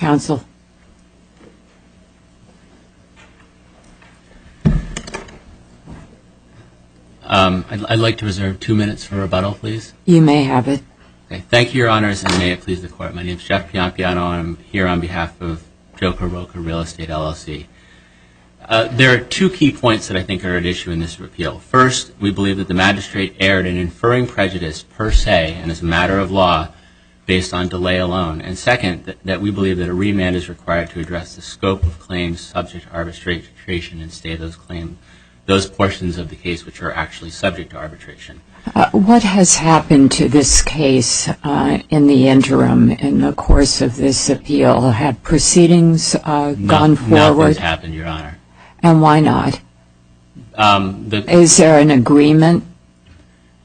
Counsel. I'd like to reserve 2 minutes for rebuttal, please. You may have it. Okay. Thank you, Your Honors, and may it please the Court. My name is Jeff Piampiano, and I'm here on behalf of Joca-Roca Real Estate, LLC. There are two key points that I think are at issue in this appeal. First, we believe that the magistrate erred in inferring prejudice per se and as a matter of law based on delay alone. And second, that we believe that a remand is required to address the scope of claims subject to arbitration and stay those portions of the case which are actually subject to arbitration. What has happened to this case in the interim in the course of this appeal? Have proceedings gone forward? Nothing's happened, Your Honor. And why not? Is there an agreement?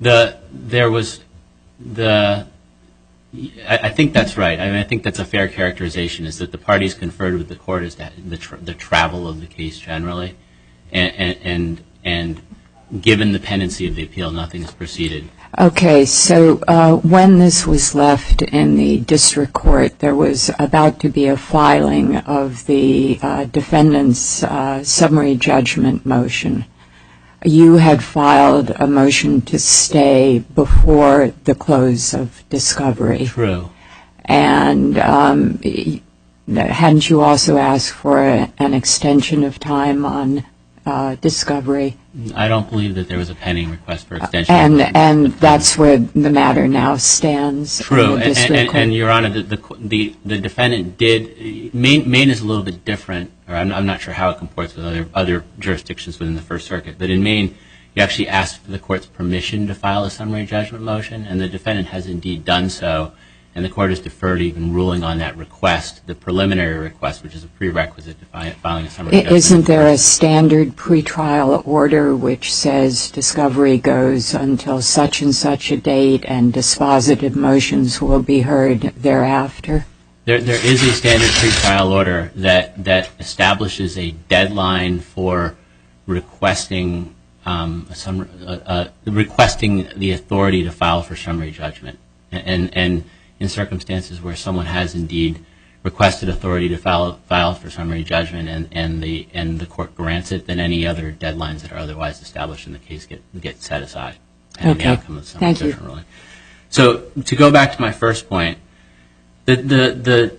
I think that's right. I mean, I think that's a fair characterization, is that the parties conferred with the court as to the travel of the case generally, and given the pendency of the appeal, nothing has proceeded. Okay, so when this was left in the district court, there was about to be a filing of the defendant's summary judgment motion. You had filed a motion to stay before the close of discovery. True. And hadn't you also asked for an extension of time on discovery? I don't believe that there was a pending request for extension. And that's where the matter now stands. True. And Your Honor, the defendant did. Maine is a little bit different, or I'm not sure how it comports with other jurisdictions within the First Circuit. But in Maine, you actually asked for the court's permission to file a summary judgment motion, and the defendant has indeed done so. And the court has deferred even ruling on that request, the preliminary request, which is a prerequisite to filing a summary judgment. Isn't there a standard pretrial order which says discovery goes until such and such a date and dispositive motions will be heard thereafter? There is a standard pretrial order that establishes a deadline for requesting the authority to file for summary judgment. And in circumstances where someone has indeed requested authority to file for summary judgment and the court grants it, then any other deadlines that are otherwise established in the case get set aside. Okay. Thank you. So to go back to my first point, the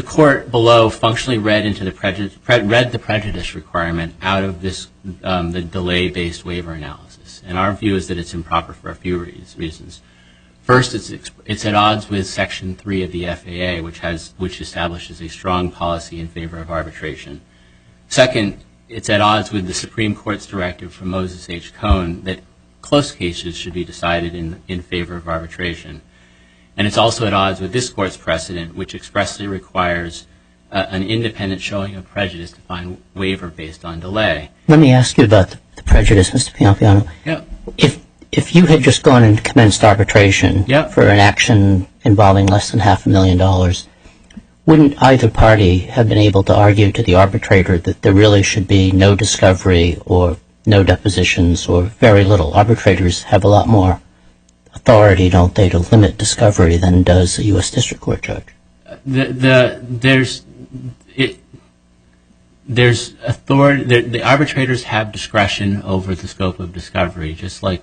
court below functionally read the prejudice requirement out of this the delay-based waiver analysis. And our view is that it's improper for a few reasons. First, it's at odds with Section 3 of the FAA, which establishes a strong policy in favor of arbitration. Second, it's at odds with the Supreme Court's directive from Moses H. Cone that close cases should be decided in favor of arbitration. And it's also at odds with this Court's precedent, which expressly requires an independent showing of prejudice to find waiver based on delay. Let me ask you about the prejudice, Mr. Piampiano. Yeah. If you had just gone and commenced arbitration for an action involving less than $500,000, wouldn't either party have been able to argue to the arbitrator that there really should be no discovery or no depositions or very little? Arbitrators have a lot more authority, don't they, to limit discovery than does a U.S. District Court judge? There's authority. The arbitrators have discretion over the scope of discovery, just like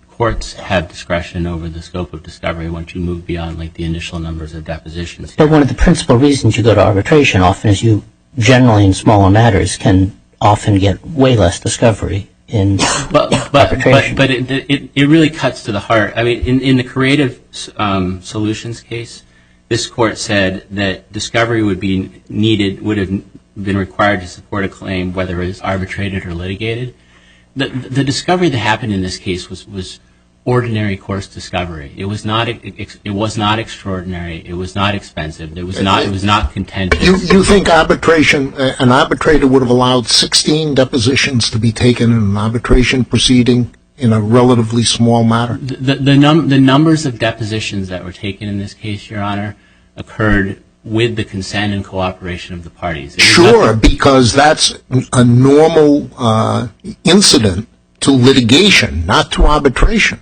courts have discretion over the scope of discovery once you move beyond like the initial numbers of depositions. But one of the principal reasons you go to arbitration often is you generally in smaller matters can often get way less discovery in arbitration. But it really cuts to the heart. I mean, in the creative solutions case, this court said that discovery would have been required to support a claim whether it is arbitrated or litigated. The discovery that happened in this case was ordinary course discovery. It was not extraordinary. It was not expensive. It was not contentious. You think an arbitrator would have allowed 16 depositions to be taken in an arbitration proceeding in a relatively small matter? The numbers of depositions that were taken in this case, Your Honor, occurred with the consent and cooperation of the parties. Sure, because that's a normal incident to litigation, not to arbitration.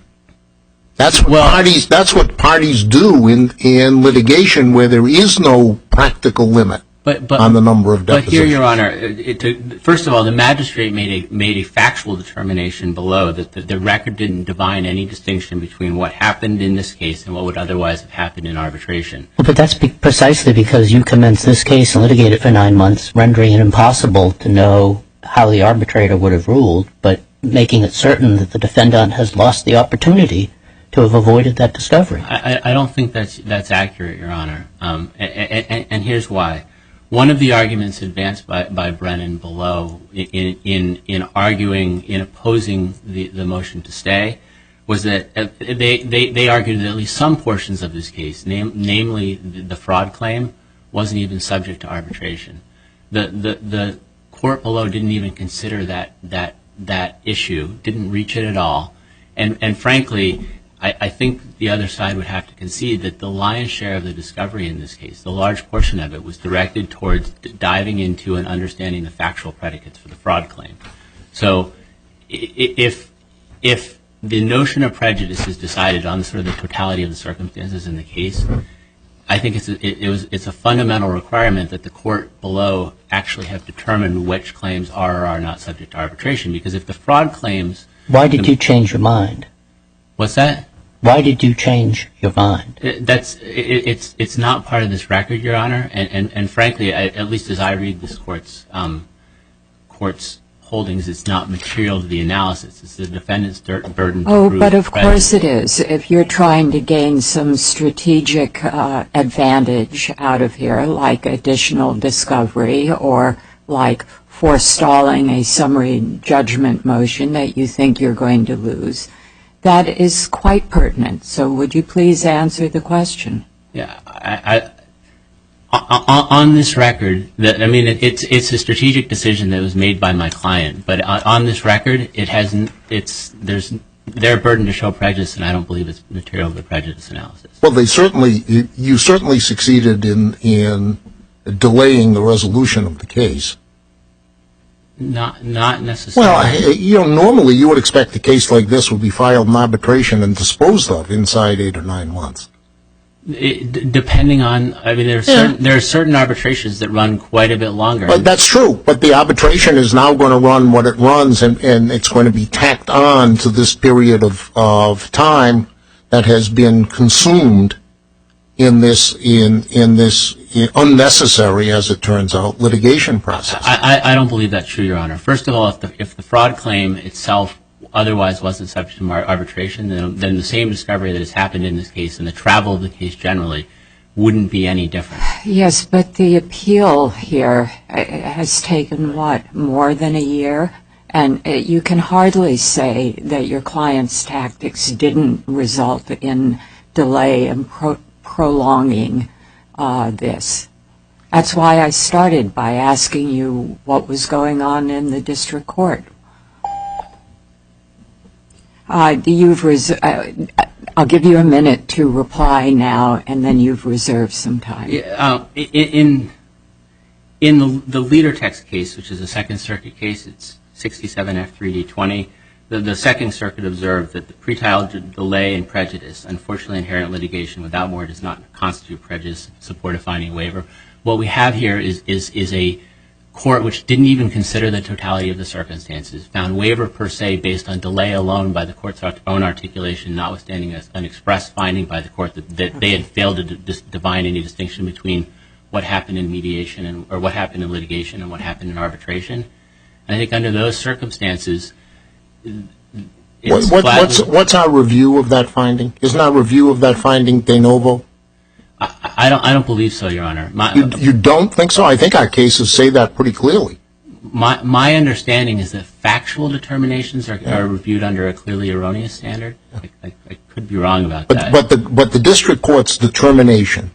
That's what parties do in litigation where there is no practical limit on the number of depositions. But here, Your Honor, first of all, the magistrate made a factual determination below that the record didn't divine any distinction between what happened in this case and what would otherwise have happened in arbitration. Well, but that's precisely because you commenced this case and litigated for 9 months, rendering it impossible to know how the arbitrator would have ruled, but making it certain that the defendant has lost the opportunity to have avoided that discovery. I don't think that's accurate, Your Honor, and here's why. One of the arguments advanced by Brennan below in arguing, in opposing the motion to stay, was that they argued that at least some portions of this case, namely the fraud claim, wasn't even subject to arbitration. The court below didn't even consider that issue, didn't reach it at all, and frankly, I think the other side would have to concede that the lion's share of the discovery in this case, the large portion of it, was directed towards diving into and understanding the factual predicates for the fraud claim. So if the notion of prejudice is decided on sort of the totality of the circumstances in the case, I think it's a fundamental requirement that the court below actually have determined which claims are or are not subject to arbitration, because if the fraud claims... Why did you change your mind? What's that? Why did you change your mind? It's not part of this record, Your Honor, and frankly, at least as I read this court's holdings, it's not material to the analysis. It's the defendant's burden to prove. Oh, but of course it is. If you're trying to gain some strategic advantage out of here, like additional discovery or like forestalling a summary judgment motion that you think you're going to lose, that is quite pertinent. So would you please answer the question? Yeah, on this record, it's a strategic decision that was made by my client, but on this record, there's their burden to show prejudice, and I don't believe it's material of the prejudice analysis. Well, you certainly succeeded in delaying the resolution of the case. Not necessarily. Well, normally you would expect a case like this would be filed in arbitration and disposed of inside 8 or 9 months. Depending on, there are certain arbitrations that run quite a bit longer. But that's true. But the arbitration is now going to run what it runs, and it's going to be tacked on to this period of time that has been consumed in this unnecessary, as it turns out, litigation process. I don't believe that's true, Your Honor. First of all, if the fraud claim itself otherwise wasn't subject to arbitration, then the same discovery that has happened in this case and the travel of the case generally wouldn't be any different. Yes, but the appeal here has taken, more than a year? And you can hardly say that your client's tactics didn't result in delay and prolonging this. That's why I started by asking you what was going on in the district court. I'll give you a minute to reply now, and then you've reserved some time. In the leader text case, which is a Second Circuit case, it's 67 F3D20, the Second Circuit observed that the pretrial delay and prejudice, unfortunately inherent litigation without more, does not constitute prejudice, support a finding waiver. What we have here is a court which didn't even consider the totality of the circumstances, found waiver per se based on delay alone by the court's own articulation, notwithstanding an express finding by the court that they had failed to divine any distinction between what happened in mediation or what happened in litigation and what happened in arbitration. And I think under those circumstances, what's our review of that finding? Isn't our review of that finding de novo? I don't believe so, Your Honor. You don't think so? I think our cases say that pretty clearly. My understanding is that factual determinations are reviewed under a clearly erroneous standard. I could be wrong about that. But the district court's determination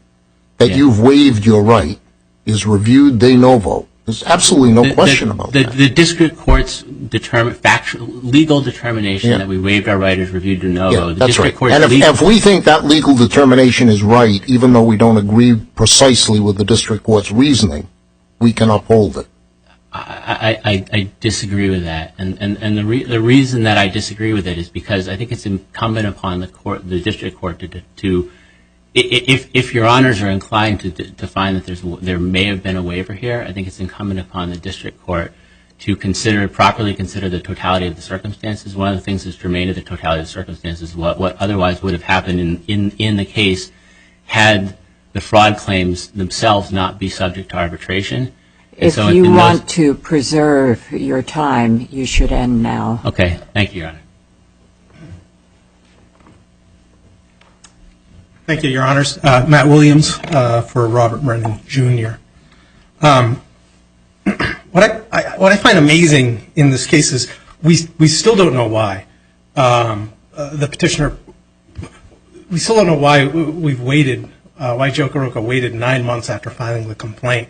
that you've waived your right is reviewed de novo. There's absolutely no question about that. The district court's legal determination that we waived our right is reviewed de novo. Yeah, that's right. And if we think that legal determination is right, even though we don't agree precisely with the district court's reasoning, we can uphold it. I disagree with that, and the reason that I disagree with it is because I think it's incumbent upon the district court to if your honors are inclined to find that there may have been a waiver here, I think it's incumbent upon the district court to properly consider the totality of the circumstances. One of the things that's germane to the totality of the circumstances is what otherwise would have happened in the case had the fraud claims themselves not be subject to arbitration. If you want to preserve your time, you should end now. Okay. Thank you, Your Honor. Thank you, Your Honors. Matt Williams for Robert Brennan, Jr. What I find amazing in this case is we still don't know why the petitioner, we still don't know why we've waited, why Joca-Roca waited 9 months after filing the complaint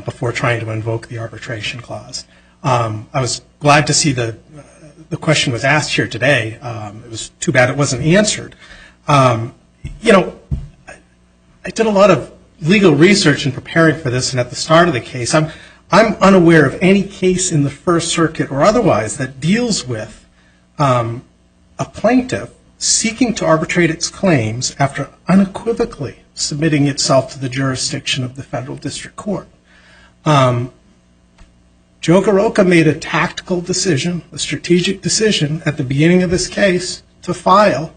before trying to invoke the arbitration clause. I was glad to see the question was asked here today. It was too bad it wasn't answered. You know, I did a lot of legal research in preparing for this, and at the start of the case, I'm unaware of any case in the First Circuit or otherwise that deals with a plaintiff seeking to arbitrate its claims after unequivocally submitting itself to the jurisdiction of the federal district court. Joca-Roca made a tactical decision, a strategic decision at the beginning of this case to file.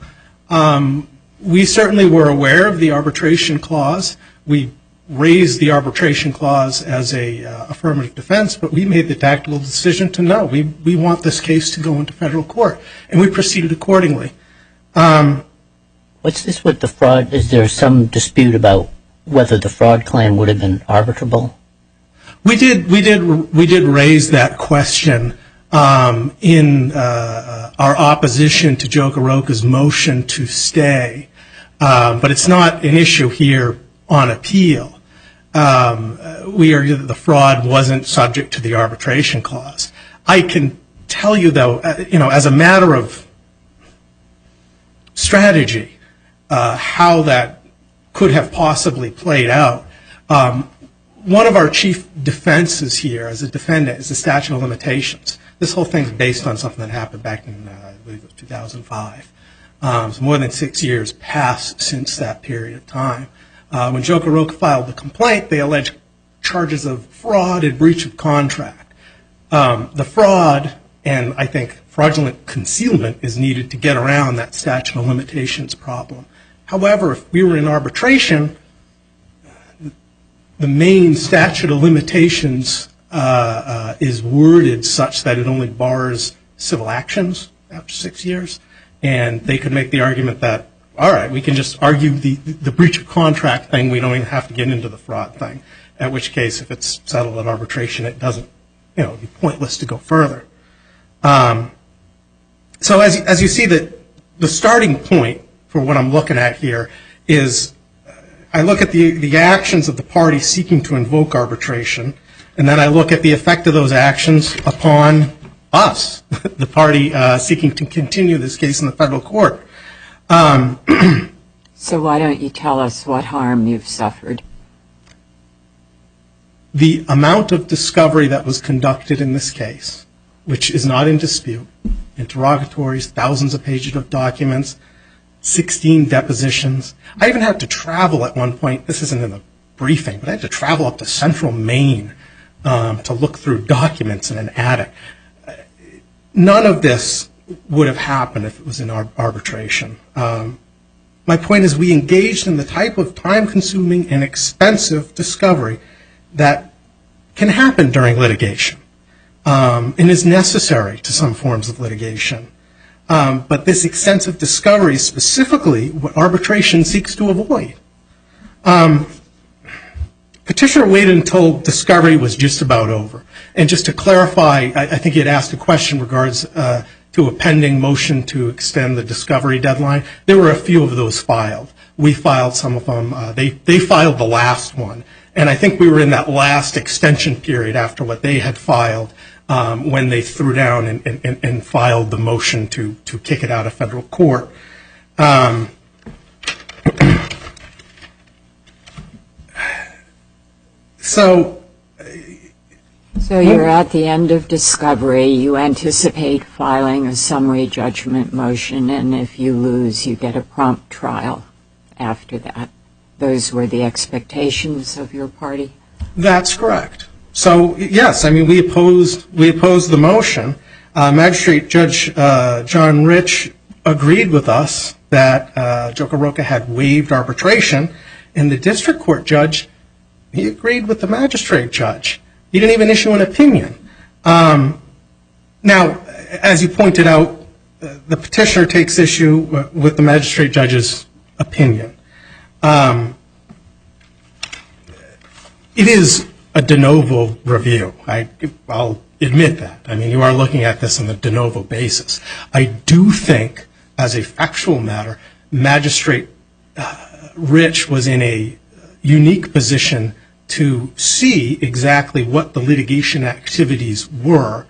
We certainly were aware of the arbitration clause. We raised the arbitration clause as a affirmative defense, but we made the tactical decision to no, we want this case to go into federal court, and we proceeded accordingly. What's this with the fraud? Is there some dispute about whether the fraud claim would have been arbitrable? We did raise that question in our opposition to Joca-Roca's motion to stay, but it's not an issue here on appeal. We argue that the fraud wasn't subject to the arbitration clause. I can tell you, though, you know, as a matter of strategy, how that could have possibly played out. One of our chief defenses here as a defendant is the statute of limitations. This whole thing is based on something that happened back in, I believe it was 2005. So more than 6 years passed since that period of time. When Joca-Roca filed the complaint, they alleged charges of fraud and breach of contract. The fraud and, I think, fraudulent concealment is needed to get around that statute of limitations problem. However, if we were in arbitration, the main statute of limitations is worded such that it only bars civil actions after 6 years, and they could make the argument that, all right, we can just argue the breach of contract thing, we don't even have to get into the fraud thing, at which case, if it's settled at arbitration, it doesn't, you know, be pointless to go further. So as you see, the starting point for what I'm looking at here is I look at the actions of the party seeking to invoke arbitration, and then I look at the effect of those actions upon us, the party seeking to continue this case in the federal court. So why don't you tell us what harm you've suffered? The amount of discovery that was conducted in this case, which is not in dispute, interrogatories, thousands of pages of documents, 16 depositions. I even had to travel at one point, this isn't in the briefing, but I had to travel up to central Maine to look through documents in an attic. None of this would have happened if it was in arbitration. My point is we engaged in the type of time-consuming and expensive discovery that can happen during litigation and is necessary to some forms of litigation. But this extensive discovery is specifically what arbitration seeks to avoid. Petitioner waited until discovery was just about over. And just to clarify, I think you had asked a question in regards to a pending motion to extend the discovery deadline. There were a few of those filed. We filed some of them. They filed the last one. And I think we were in that last extension period after what they had filed when they threw down and filed the motion to kick it out of federal court. So So you're at the end of discovery. You anticipate filing a summary judgment motion, and if you lose, you get a prompt trial after that. Those were the expectations of your party? That's correct. So, yes, I mean, we opposed the motion. Magistrate Judge John Rich agreed with us that Joca-Roca had waived arbitration, and the district court judge, he agreed with the magistrate judge. He didn't even issue an opinion. Now, as you pointed out, the petitioner takes issue with the magistrate judge's opinion. It is a de novo review. I'll admit that. I mean, you are looking at this on a de novo basis. I do think, as a factual matter, Magistrate Rich was in a unique position to see exactly what the litigation activities were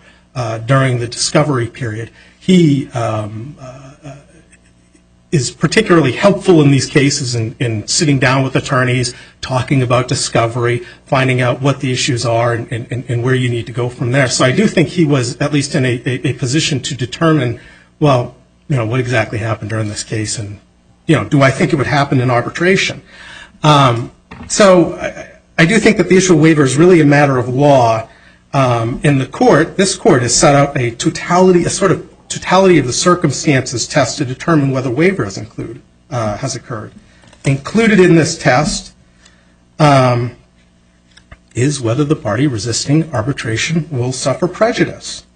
during the discovery period. He is particularly helpful in these cases in sitting down with attorneys, talking about discovery, finding out what the issues are and where you need to go from there. So I do think he was at least in a position to determine, well, you know, what exactly happened during this case, and, you know, do I think it would happen in arbitration? So I do think that the issue of waiver is really a matter of law. In the court, this court has set out a sort of totality of the circumstances test to determine whether waiver has occurred. Included in this test is whether the party resisting arbitration will suffer prejudice.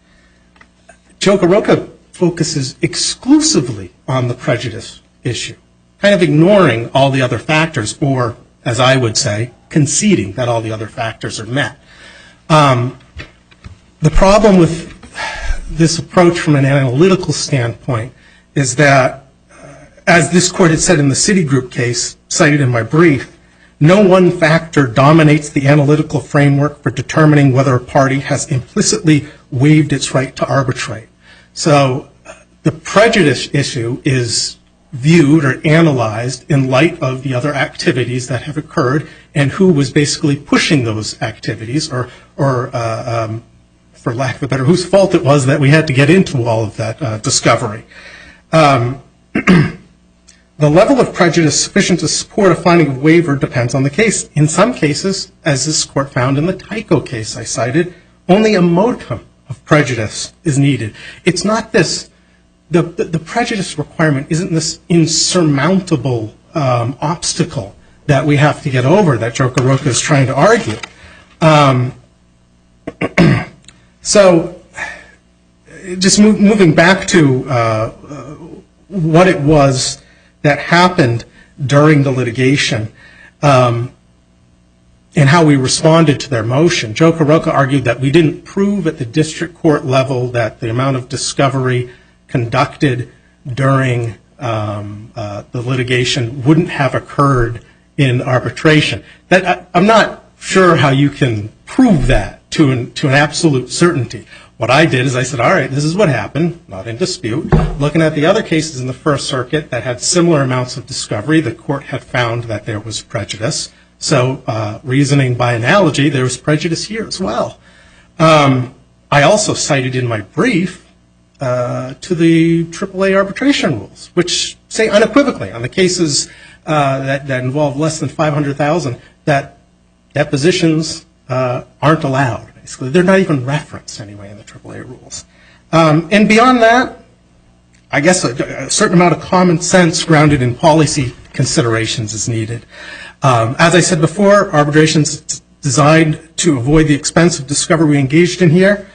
Joca-Roca focuses exclusively on the prejudice issue, kind of ignoring all the other factors, or, as I would say, conceding that all the other factors are met. The problem with this approach from an analytical standpoint is that, as this court had said in the Citigroup case cited in my brief, no one factor dominates the analytical framework for determining whether a party has implicitly waived its right to arbitrate. So the prejudice issue is viewed or analyzed in light of the other activities that have occurred and who was basically pushing those activities, or for lack of a better, whose fault it was that we had to get into all of that discovery. The level of prejudice sufficient to support a finding of waiver depends on the case. In some cases, as this court found in the Tyco case I cited, only a modicum of prejudice is needed. It's not this, the prejudice requirement isn't this insurmountable obstacle that we have to get over that Joca-Roca is trying to argue. So just moving back to what it was that happened during the litigation and how we responded to their motion, Joca-Roca argued that we didn't prove at the district court level that the amount of discovery conducted during the litigation wouldn't have occurred in arbitration. I'm not sure how you can prove that to an absolute certainty. What I did is I said, all right, this is what happened, not in dispute. Looking at the other cases in the First Circuit that had similar amounts of discovery, the court had found that there was prejudice. So reasoning by analogy, there was prejudice here as well. I also cited in my brief to the AAA arbitration rules, which say unequivocally on the cases that involve less than $500,000 that depositions aren't allowed. Basically, they're not even referenced anyway in the AAA rules. And beyond that, I guess a certain amount of common sense grounded in policy considerations is needed. As I said before, arbitration is designed to avoid the expense of discovery we engaged in here.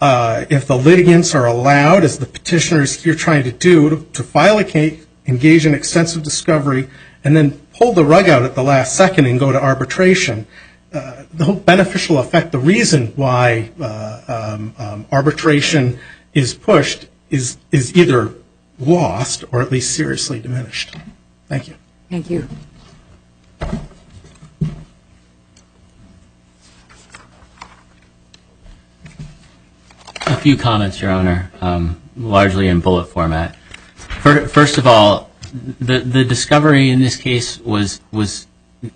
If the litigants are allowed, as the petitioner is here trying to do, to file a case, engage in extensive discovery, and then pull the rug out at the last second and go to arbitration, the whole beneficial effect, the reason why arbitration is pushed is either lost or at least seriously diminished. Thank you. Thank you. A few comments, Your Honor, largely in bullet format. First of all, the discovery in this case was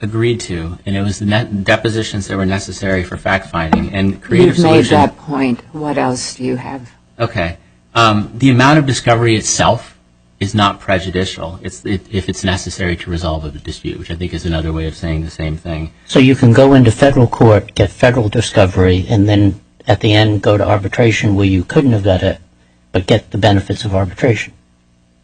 agreed to, and it was the depositions that were necessary for fact-finding. And Creative You've made Solution... that point. What else do you have? Okay. The amount of discovery itself is not prejudicial if it's necessary to resolve a dispute, which I think is another way of saying the same thing. So you can go into federal court, get federal discovery, and then at the end go to arbitration where you couldn't have got it, but get the benefits of arbitration.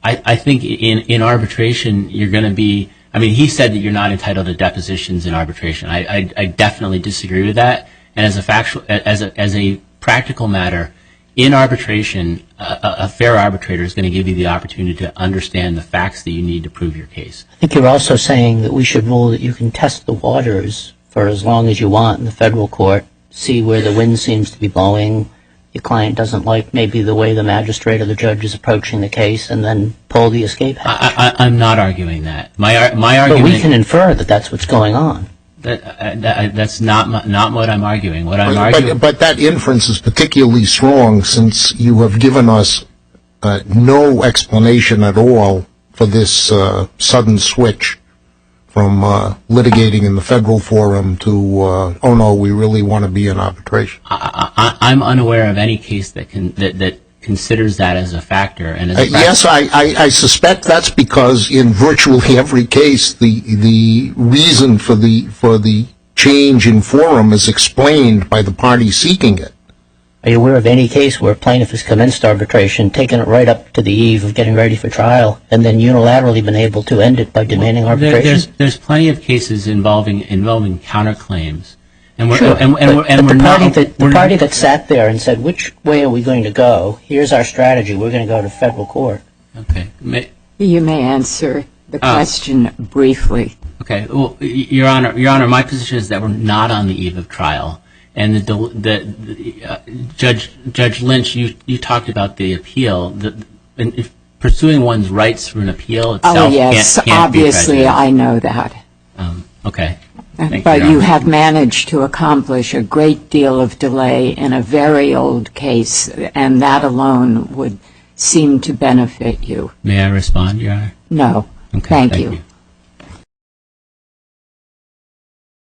I think in arbitration you're going to be... I mean, he said that you're not entitled to depositions in arbitration. I definitely disagree with that. And as a practical matter, in arbitration, a fair arbitrator is going to give you the opportunity to understand the facts that you need to prove your case. I think you're also saying that we should rule that you can test the waters for as long as you want in the federal court, see where the wind seems to be blowing, your client doesn't like maybe the way the magistrate or the judge is approaching the case, and then pull the escape hatch. I'm not arguing that. My argument... But we can infer that that's what's going on. That's not what I'm arguing. What I'm arguing... But that inference is particularly strong since you have given us no explanation at all for this sudden switch from litigating in the federal forum to, oh no, we really want to be in arbitration. I'm unaware of any case that considers that as a factor. And as a yes, I suspect that's because in virtually every case, the reason for the change in forum is explained by the party seeking it. Are you aware of any case where a plaintiff has commenced arbitration, taken it right up to the eve of getting ready for trial, and then unilaterally been able to end it by demanding arbitration? There's plenty of cases involving counterclaims. And we're, sure. and the party that sat there and said, which way are we going to go? Here's our strategy. We're going to go to federal court. Okay. You may answer the question briefly. Okay. Well, Your Honor, my position is that we're not on the eve of trial. And Judge Lynch, you talked about the appeal. If pursuing one's rights through an appeal itself can't obviously be prejudiced. I know that. Okay. But you have managed to accomplish a great deal of delay in a very old case, and that alone would seem to benefit you. May I respond, Your Honor? No. Okay, Thank you.